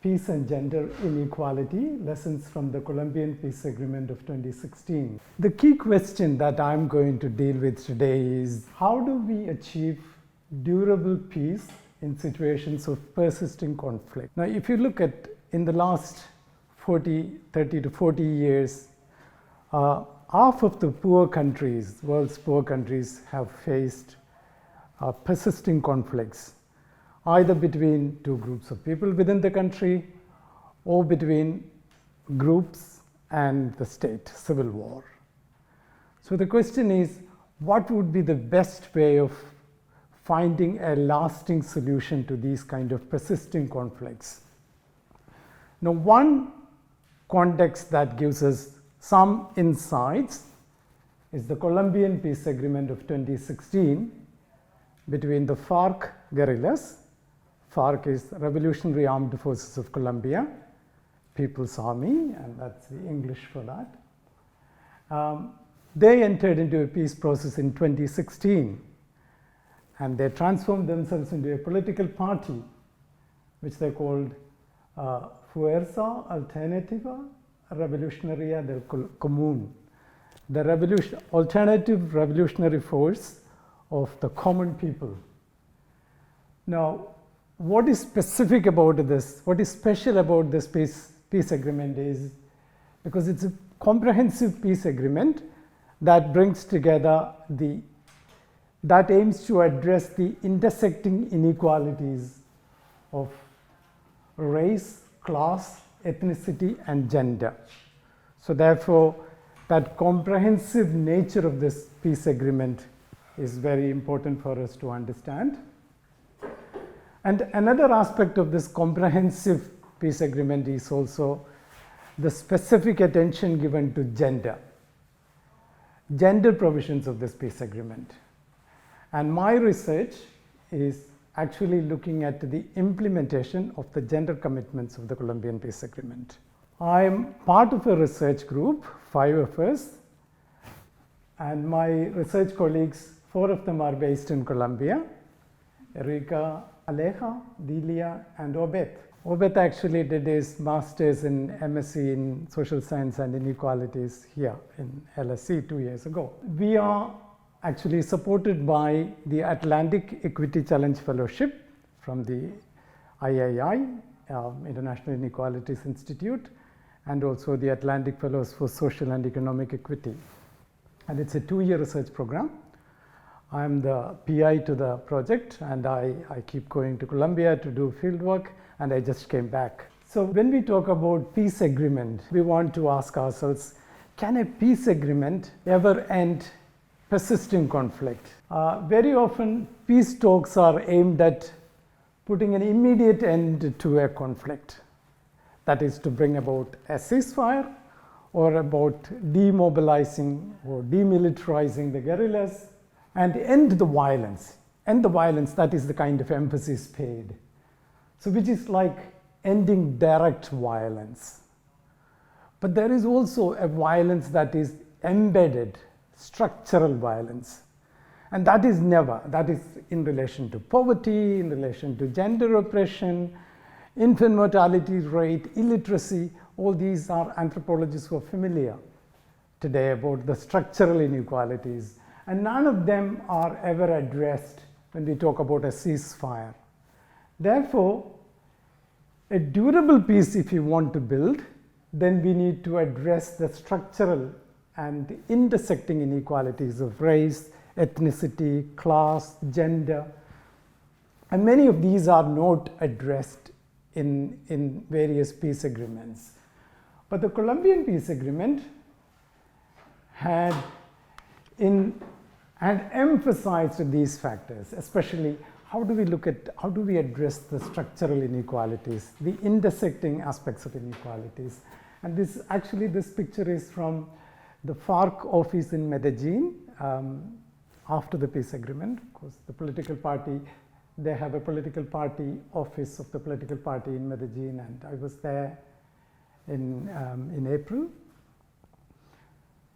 Peace and Gender Inequality, Lessons from the Colombian Peace Agreement of 2016. The key question that I'm going to deal with today is, how do we achieve durable peace in situations of persisting conflict? Now, if you look at in the last 30 to 40 years, half of the poor countries, world's poor countries, have faced persisting conflicts, either between two groups of people within the country or between groups and the state, civil war. So the question is, what would be the best way of finding a lasting solution to these kind of persisting conflicts? Now, one context that gives us some insights is the Colombian Peace Agreement of 2016 between the FARC guerrillas. FARC is Revolutionary Armed Forces of Colombia, People's Army, and that's the English for that. They entered into a peace process in 2016, and they transformed themselves into a political party, which they called Fuerza Alternativa Revolucionaria del Común, the alternative revolutionary force of the common people. Now, what is specific about this, what is special about this peace agreement is, because it's a comprehensive peace agreement that brings together that aims to address the intersecting inequalities of race, class, ethnicity, and gender. So therefore, that comprehensive nature of this peace agreement is very important for us to understand. And another aspect of this comprehensive peace agreement is also the specific attention given to gender provisions of this peace agreement. And my research is actually looking at the implementation of the gender commitments of the Colombian Peace Agreement. I am part of a research group, 5 of us, and my research colleagues, 4 of them are based in Colombia: Erika, Aleja, Delia, and Obed. Obed actually did his master's in MSc in Social Science and Inequalities here in LSE 2 years ago. We are actually supported by the Atlantic Equity Challenge Fellowship from the III, International Inequalities Institute, and also the Atlantic Fellows for Social and Economic Equity. And it's a 2-year research program. I'm the PI to the project, and I keep going to Colombia to do field work, and I just came back. So when we talk about peace agreement, we want to ask ourselves, can a peace agreement ever end persisting conflict? Very often, peace talks are aimed at putting an immediate end to a conflict. That is to bring about a ceasefire, or about demobilizing or demilitarizing the guerrillas, and end the violence. End the violence, that is the kind of emphasis paid. So which is like ending direct violence. But there is also a violence that is embedded, structural violence. And that is in relation to poverty, in relation to gender oppression, infant mortality rate, illiteracy. All these are anthropologists who are familiar today about the structural inequalities. And none of them are ever addressed when we talk about a ceasefire. Therefore, a durable peace, if you want to build, then we need to address the structural and intersecting inequalities of race, ethnicity, class, gender. And many of these are not addressed in various peace agreements. But the Colombian Peace Agreement had emphasized these factors, especially how do we address the structural inequalities, the intersecting aspects of inequalities. And this picture is from the FARC office in Medellin after the peace agreement, because the political party, they have a political party office of the political party in Medellin, and I was there in April.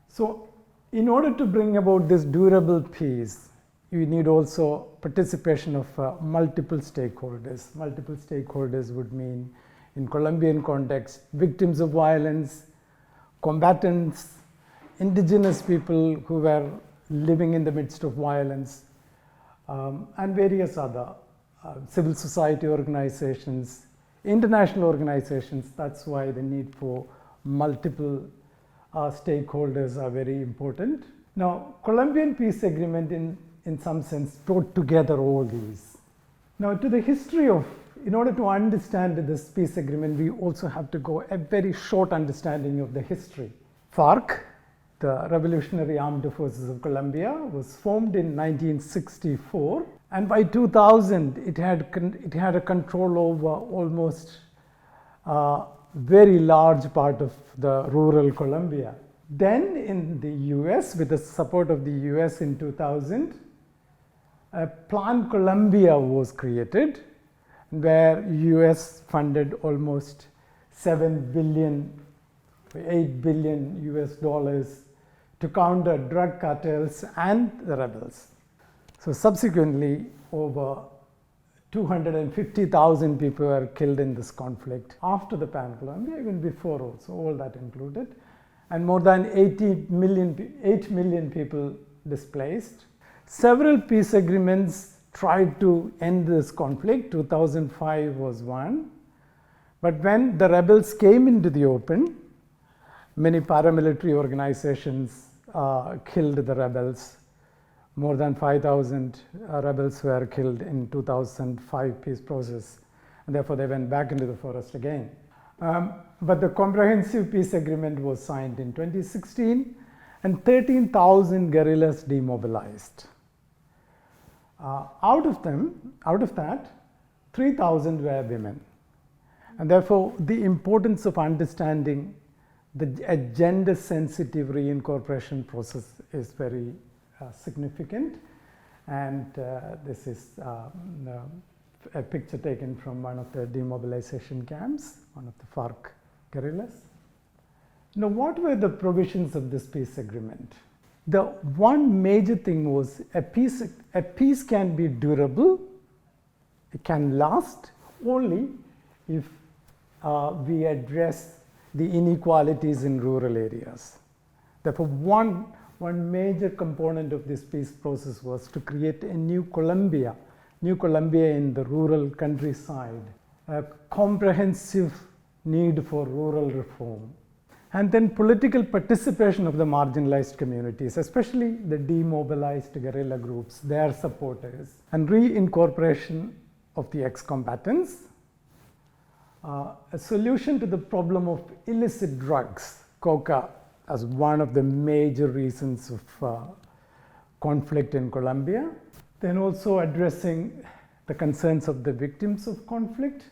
So in order to bring about this durable peace, you need also participation of multiple stakeholders. Multiple stakeholders would mean in Colombian context, victims of violence, combatants, indigenous people who were living in the midst of violence, and various other civil society organizations, international organizations. That's why the need for multiple stakeholders are very important. Now, Colombian Peace Agreement in some sense brought together all these. Now, to the history of, in order to understand this peace agreement, we also have to go a very short understanding of the history. FARC, the Revolutionary Armed Forces of Colombia, was formed in 1964, and by 2000 it had a control over almost very large part of the rural Colombia. Then in the US, with the support of the US in 2000, Plan Colombia was created, where US funded almost 8 billion US dollars to counter drug cartels and the rebels. So subsequently, over 250,000 people were killed in this conflict after the Pan Colombia, even before also, all that included, and more than 8 million people displaced. Several peace agreements tried to end this conflict. 2005 was one. But when the rebels came into the open, many paramilitary organizations killed the rebels. More than 5,000 rebels were killed in 2005 peace process, and therefore they went back into the forest again. But the comprehensive peace agreement was signed in 2016, and 13,000 guerrillas demobilized. Out of that, 3,000 were women. And therefore, the importance of understanding a gender-sensitive reincorporation process is very significant. And this is a picture taken from one of the demobilization camps, one of the FARC guerrillas. Now, what were the provisions of this peace agreement? The one major thing was a peace can be durable, it can last only if we address the inequalities in rural areas. Therefore, one major component of this peace process was to create a new Colombia in the rural countryside, a comprehensive need for rural reform. And then political participation of the marginalized communities, especially the demobilized guerrilla groups, their supporters, and reincorporation of the ex-combatants. A solution to the problem of illicit drugs, coca, as one of the major reasons of conflict in Colombia. Then also addressing the concerns of the victims of conflict,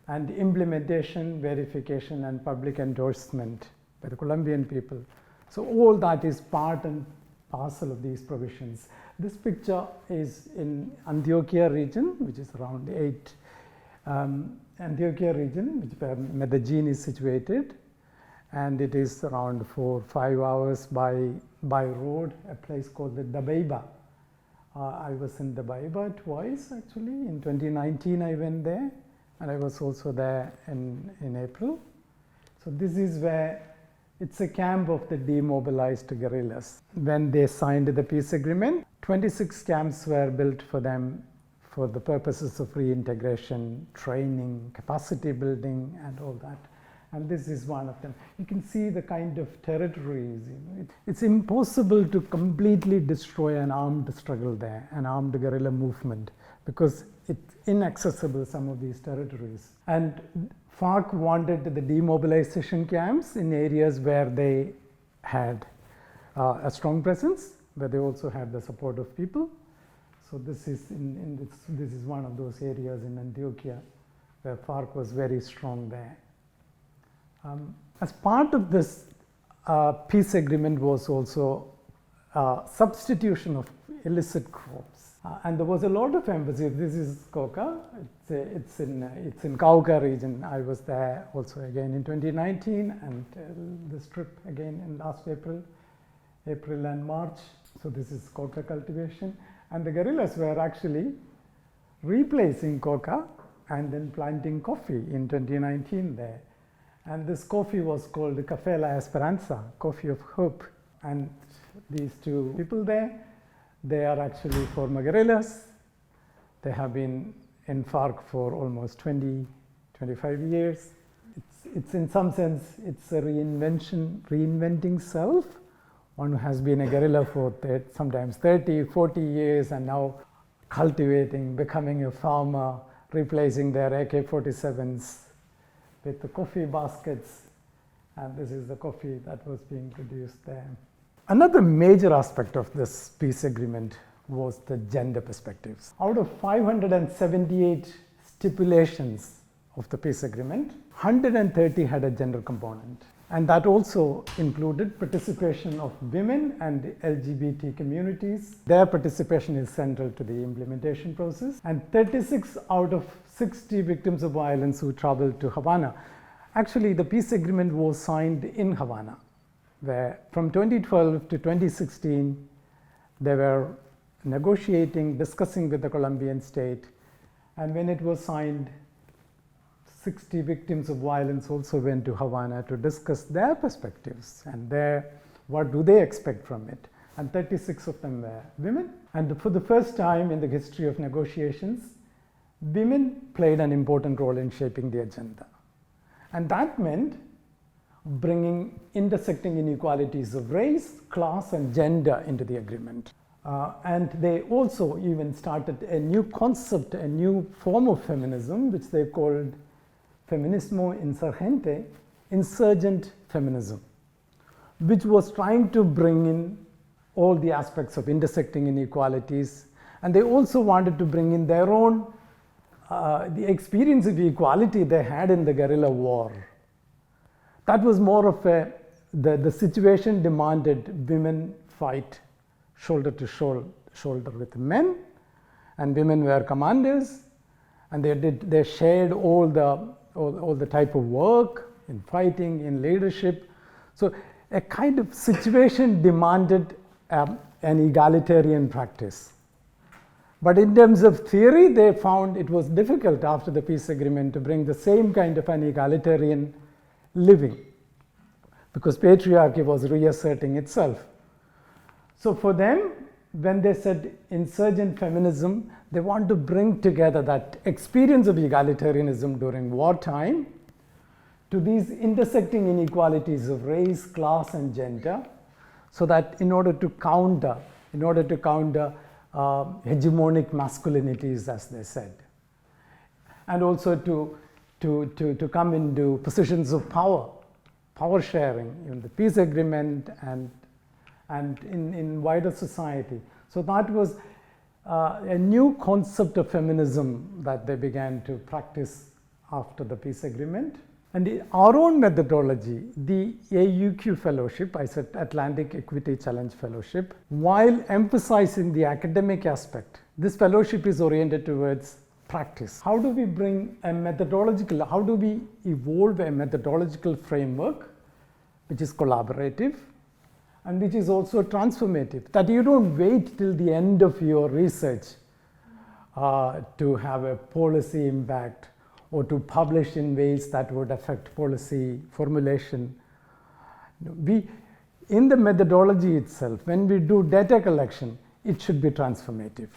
and implementation, verification, and public endorsement by the Colombian people. So all that is part and parcel of these provisions. This picture is in Antioquia region, which is around Antioquia region, where Medellin is situated, and it is around 4 or 5 hours by road, a place called the Dabeiba. I was in Dabeiba twice actually. In 2019 I went there, and I was also there in April. So this is where it's a camp of the demobilized guerrillas. When they signed the peace agreement, 26 camps were built for them for the purposes of reintegration, training, capacity building, and all that. And this is one of them. You can see the kind of territories. It's impossible to completely destroy an armed struggle there, an armed guerrilla movement, because it's inaccessible, some of these territories. And FARC wanted the demobilization camps in areas where they had a strong presence, where they also had the support of people. So this is this is one of those areas in Antioquia where FARC was very strong there. As part of this peace agreement was also substitution of illicit crops. And there was a lot of emphasis. This is coca. It's in Cauca region. I was there also again in 2019, and this trip again in last April and March. So this is coca cultivation, and the guerrillas were actually replacing coca and then planting coffee in 2019 there. And this coffee was called Café La Esperanza, Coffee of Hope. And these two people there, they are actually former guerrillas. They have been in FARC for almost 25 years. It's in some sense, it's a reinventing self. One who has been a guerrilla for sometimes 30, 40 years and now cultivating, becoming a farmer, replacing their AK-47s with the coffee baskets. And this is the coffee that was being produced there. Another major aspect of this peace agreement was the gender perspectives. Out of 578 stipulations of the peace agreement, 130 had a gender component. And that also included participation of women and the LGBT communities. Their participation is central to the implementation process. And 36 out of 60 victims of violence who traveled to Havana. Actually, the peace agreement was signed in Havana, where from 2012 to 2016, they were negotiating, discussing with the Colombian state. And when it was signed, 60 victims of violence also went to Havana to discuss their perspectives and what do they expect from it. And 36 of them were women. And for the first time in the history of negotiations, women played an important role in shaping the agenda. And that meant bringing intersecting inequalities of race, class, and gender into the agreement. And they also even started a new concept, a new form of feminism, which they called feminismo insurgente, insurgent feminism, which was trying to bring in all the aspects of intersecting inequalities. And they also wanted to bring in their own, the experience of equality they had in the guerrilla war. That was more of the situation demanded women fight shoulder to shoulder with men, and women were commanders, and they shared all the type of work in fighting, in leadership. So a kind of situation demanded an egalitarian practice. But in terms of theory, they found it was difficult after the peace agreement to bring the same kind of an egalitarian living, because patriarchy was reasserting itself. So for them, when they said insurgent feminism, they want to bring together that experience of egalitarianism during wartime to these intersecting inequalities of race, class, and gender, so that in order to counter hegemonic masculinities, as they said, and also to come into positions of power sharing in the peace agreement and in wider society. So that was a new concept of feminism that they began to practice after the peace agreement. And our own methodology, the AUQ Fellowship, I said Atlantic Equity Challenge Fellowship, while emphasizing the academic aspect, this fellowship is oriented towards practice. How do we bring how do we evolve a methodological framework which is collaborative and which is also transformative, that you don't wait till the end of your research to have a policy impact or to publish in ways that would affect policy formulation. In the methodology itself, when we do data collection, it should be transformative.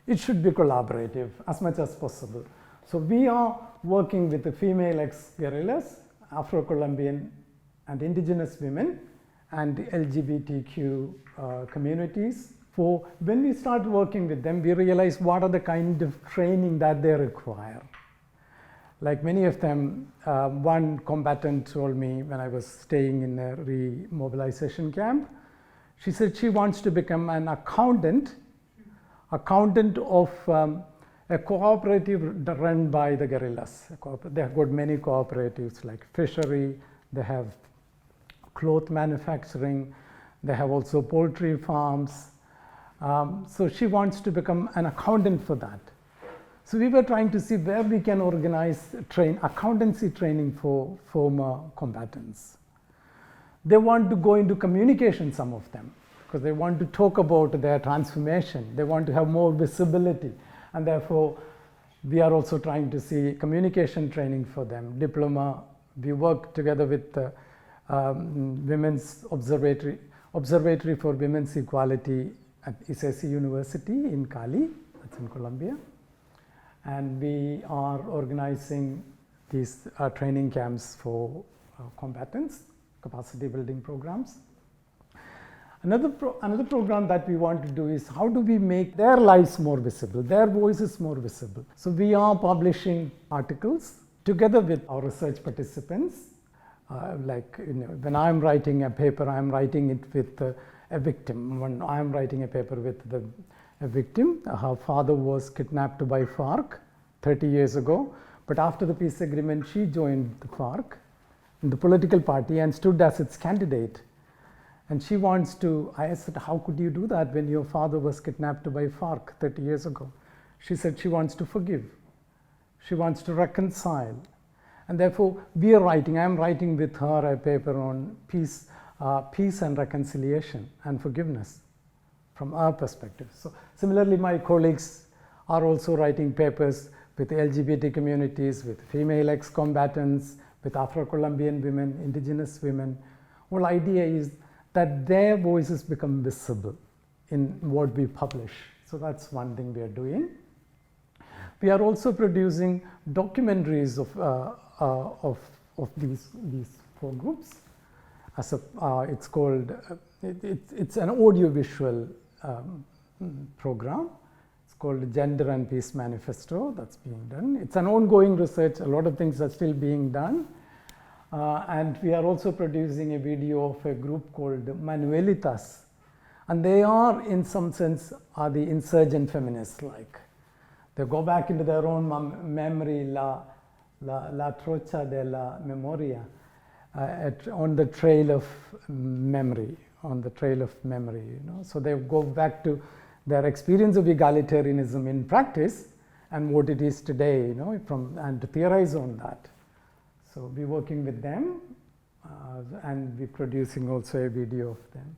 It should be collaborative as much as possible. So we are working with the female ex-guerrillas, Afro-Colombian and indigenous women, and the LGBTQ communities. For when we start working with them, we realize what are the kind of training that they require. Like many of them, one combatant told me when I was staying in a remobilization camp, she said she wants to become an accountant of a cooperative run by the guerrillas. They have got many cooperatives like fishery, they have cloth manufacturing, they have also poultry farms. So she wants to become an accountant for that. So we were trying to see where we can organize accountancy training for former combatants. They want to go into communication, some of them, because they want to talk about their transformation. They want to have more visibility, and therefore We are also trying to see communication training for them, diploma. We work together with the Women's Observatory for Women's Equality at ISESI University in Cali, that's in Colombia. And we are organizing these training camps for combatants, capacity building programs. Another program that we want to do is how do we make their lives more visible, their voices more visible. So we are publishing articles together with our research participants. When I'm writing a paper, I'm writing it with a victim. When I'm writing a paper with a victim, her father was kidnapped by FARC 30 years ago. But after the peace agreement, she joined the FARC, in the political party, and stood as its candidate. And she wants to, I said, how could you do that when your father was kidnapped by FARC 30 years ago? She said she wants to forgive. She wants to reconcile. And therefore, we are writing, I'm writing with her a paper on peace and reconciliation and forgiveness from our perspective. So similarly, my colleagues are also writing papers with LGBT communities, with female ex-combatants, with Afro-Colombian women, indigenous women. Whole idea is that their voices become visible in what we publish. So that's one thing we are doing. We are also producing documentaries of these 4 groups. It's called, it's an audiovisual program. It's called Gender and Peace Manifesto that's being done. It's an ongoing research. A lot of things are still being done. And we are also producing a video of a group called Manuelitas. And they are, in some sense, are the insurgent feminists. Like, they go back into their own memory, la trocha de la memoria, on the trail of memory, you know. So they go back to their experience of egalitarianism in practice and what it is today, you know, and to theorize on that. So we're working with them and we're producing also a video of them.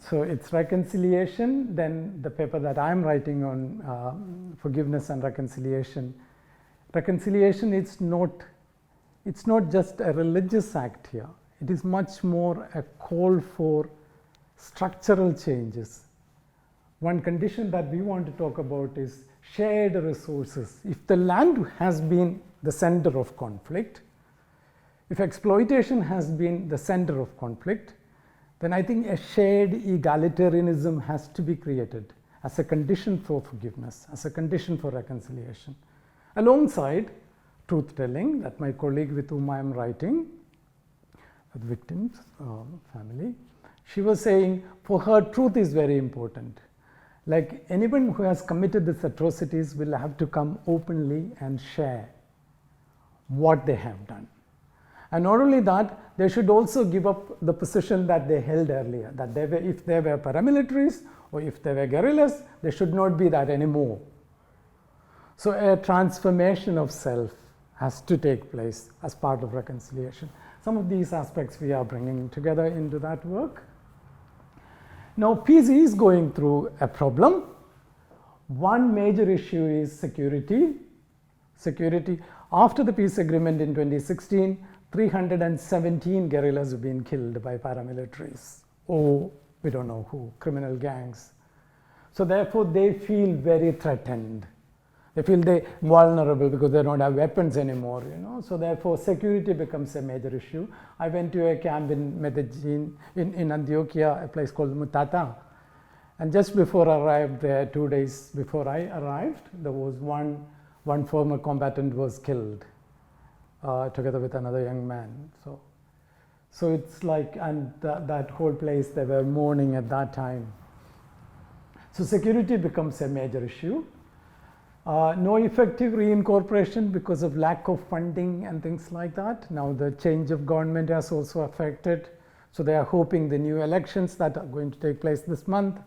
So it's reconciliation. Then the paper that I'm writing on forgiveness and reconciliation. Reconciliation it's not just a religious act here. It is much more a call for structural changes. One condition that we want to talk about is shared resources. If the land has been the center of conflict, if exploitation has been the center of conflict, then I think a shared egalitarianism has to be created as a condition for forgiveness, as a condition for reconciliation. Alongside truth-telling, that my colleague with whom I am writing, the victim's family, she was saying for her truth is very important. Like anyone who has committed these atrocities will have to come openly and share what they have done. And not only that, they should also give up the position that they held earlier, that if they were paramilitaries or if they were guerrillas, they should not be that anymore. So a transformation of self has to take place as part of reconciliation. Some of these aspects we are bringing together into that work. Now, peace is going through a problem. One major issue is security. Security. After the peace agreement in 2016, 317 guerrillas have been killed by paramilitaries, or we don't know who, criminal gangs. So therefore, they feel very threatened. They feel they're vulnerable because they don't have weapons anymore, you know. So therefore, security becomes a major issue. I went to a camp in Medellin, in Antioquia, a place called Mutata. And just before I arrived there, 2 days before I arrived, there was one former combatant was killed together with another young man. So it's like, and that whole place, they were mourning at that time. So security becomes a major issue. No effective reincorporation because of lack of funding and things like that. Now the change of government has also affected. So they are hoping the new elections that are going to take place this month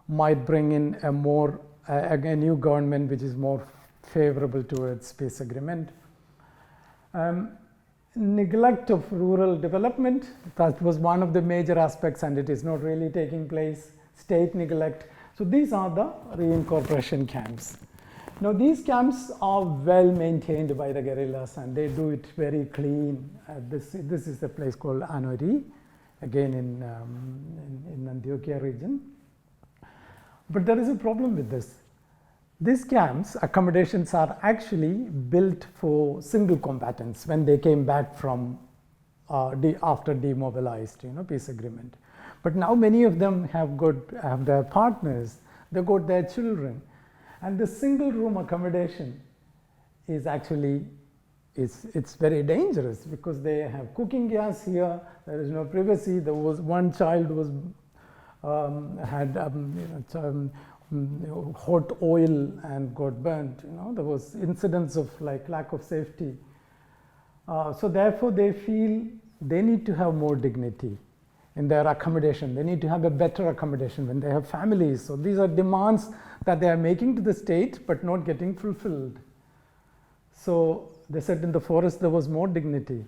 might bring in a new government which is more favorable towards peace agreement. Neglect of rural development, that was one of the major aspects and it is not really taking place. State neglect. So these are the reincorporation camps. Now these camps are well maintained by the guerrillas, and they do it very clean. This is a place called Anori, again in Antioquia region. But there is a problem with this. These camps, accommodations are actually built for single combatants when they came back from after demobilized, peace agreement. But now many of them have their partners, they've got their children. And the single room accommodation is actually, it's very dangerous because they have cooking gas here, there is no privacy. There was one child had hot oil and got burnt, there was incidents of lack of safety. So therefore they feel they need to have more dignity in their accommodation. They need to have a better accommodation when they have families. So these are demands that they are making to the state but not getting fulfilled. So they said in the forest there was more dignity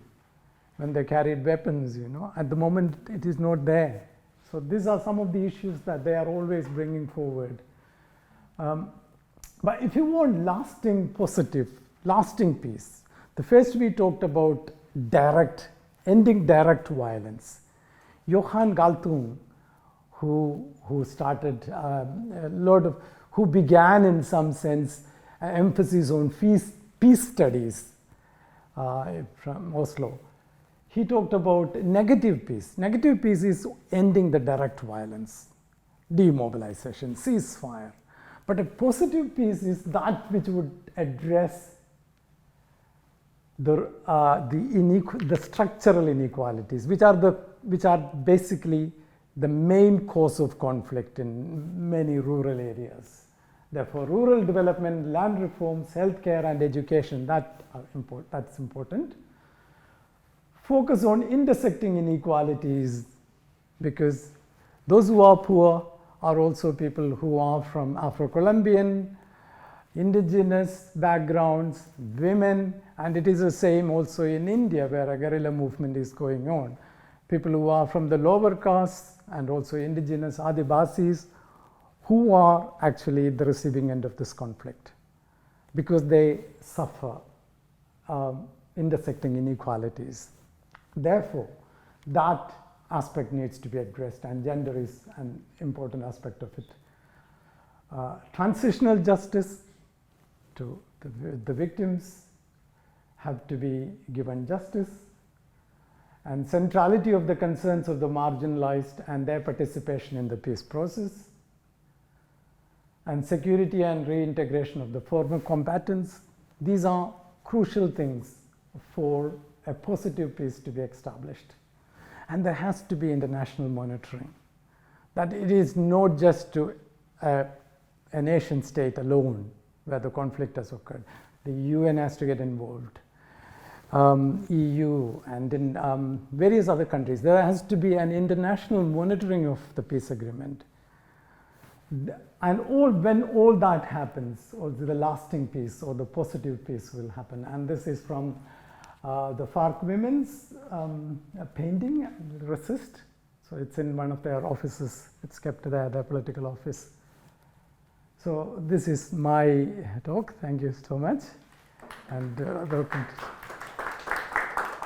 when they carried weapons, At the moment it is not there. So these are some of the issues that they are always bringing forward. But if you want lasting peace, the first we talked about ending direct violence. Johan Galtung, who started who began in some sense emphasis on peace studies from Oslo. He talked about negative peace. Negative peace is ending the direct violence, demobilization, ceasefire. But a positive peace is that which would address the structural inequalities, which are basically the main cause of conflict in many rural areas. Therefore, rural development, land reforms, healthcare, and education, that's important. Focus on intersecting inequalities, because those who are poor are also people who are from Afro-Colombian, indigenous backgrounds, women, and it is the same also in India where a guerrilla movement is going on. People who are from the lower castes and also indigenous Adivasis who are actually the receiving end of this conflict because they suffer intersecting inequalities. Therefore, that aspect needs to be addressed, and gender is an important aspect of it. Transitional justice to the victims have to be given justice, and centrality of the concerns of the marginalized and their participation in the peace process, and security and reintegration of the former combatants. These are crucial things for a positive peace to be established. And there has to be international monitoring, that it is not just to a nation state alone where the conflict has occurred. The UN has to get involved, EU, and in various other countries. There has to be an international monitoring of the peace agreement. And when all that happens, or the lasting peace or the positive peace will happen. And this is from the FARC women's painting, Resist. So it's in one of their offices. It's kept there, their political office. So this is my talk. Thank you so much. And welcome to